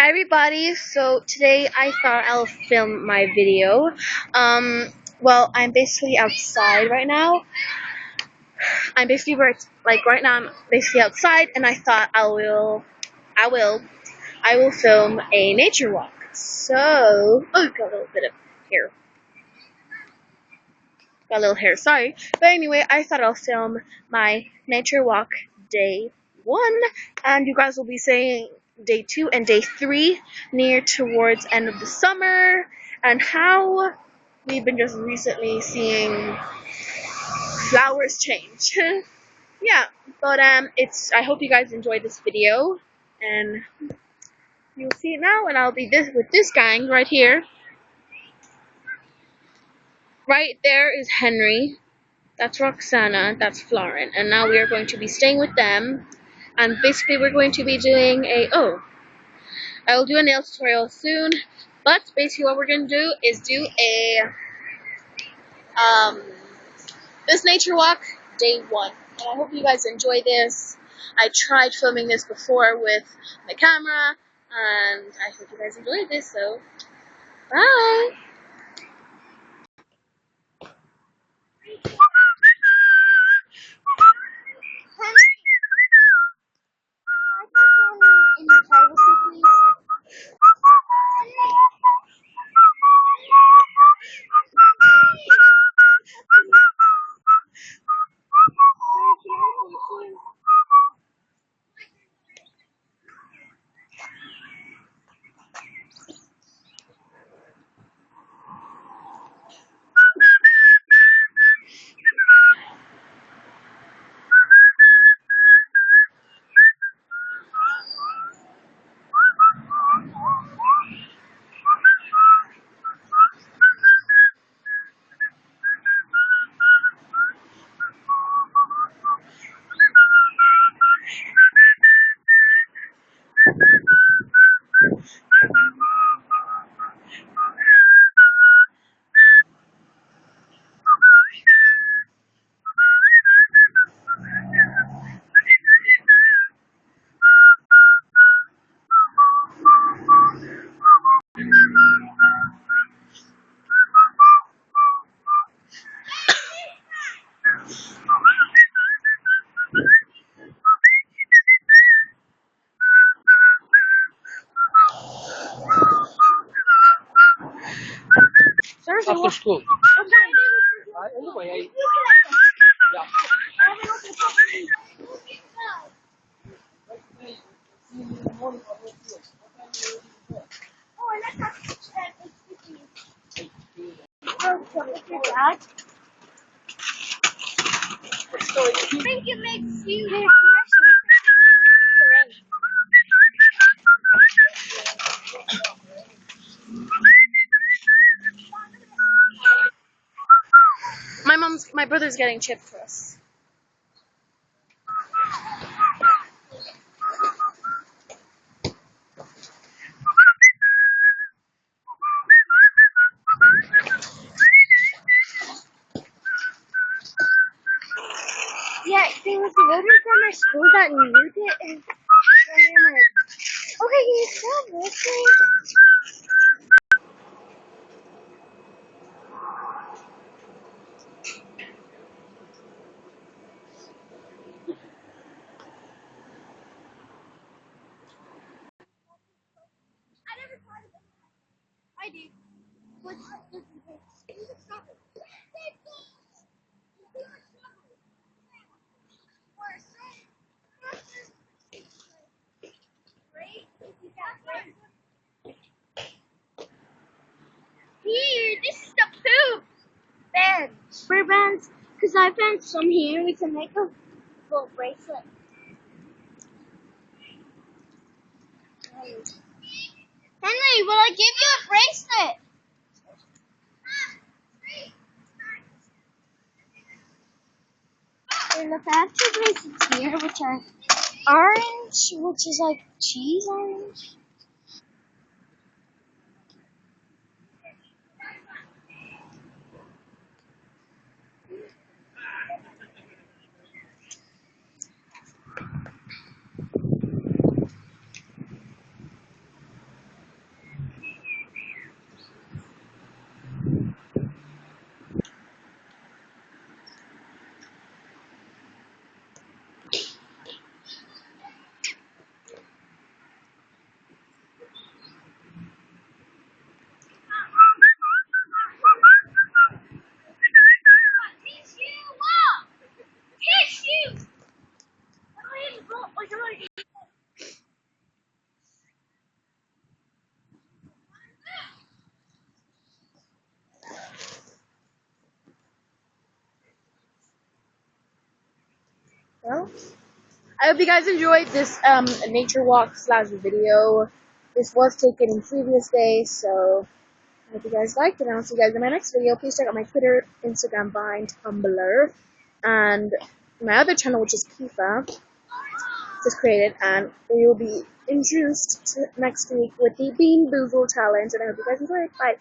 Hi everybody, so today I thought I'll film my video. I'm basically outside right now. I'm basically right now I'm basically outside and I thought I will film a nature walk. Got a little bit of hair. Got a little hair, sorry. But anyway, I thought I'll film my nature walk day 1 and you guys will be saying day 2 and day 3 near towards end of the summer and how we've been just recently seeing flowers change. Yeah, but I hope you guys enjoyed this video and you'll see it now and I'll be with this gang right here. Right there is Henry. That's Roxana, that's Florent, and now we are going to be staying with them, and basically we're going to be doing I will do a nail tutorial soon, but basically what we're going to do is do this nature walk, day 1, and I hope you guys enjoy this. I tried filming this before with my camera, and I hope you guys enjoyed this, so, bye! After school. Anyway, yeah. Think it makes you my brother's getting chipped for us. Yeah, there was a woman from our school that knew it, and I'm like, okay, can you stop listening? I never thought of it. I do. What's stop it? Here, this is the poop bands. Rubber bands, because I found some here. We can make a full bracelet. Henry, will I give you a bracelet? Here, look, I have 2 bracelets here, which are orange, which is like cheese orange. Well, I hope you guys enjoyed this nature walk slash video. This was taken in previous days, so I hope you guys liked it. And I'll see you guys in my next video. Please check out my Twitter, Instagram, Vine, Tumblr, and my other channel, which is Kifa, just created, and we will be introduced to next week with the Bean Boozle challenge. And I hope you guys enjoy it. Bye.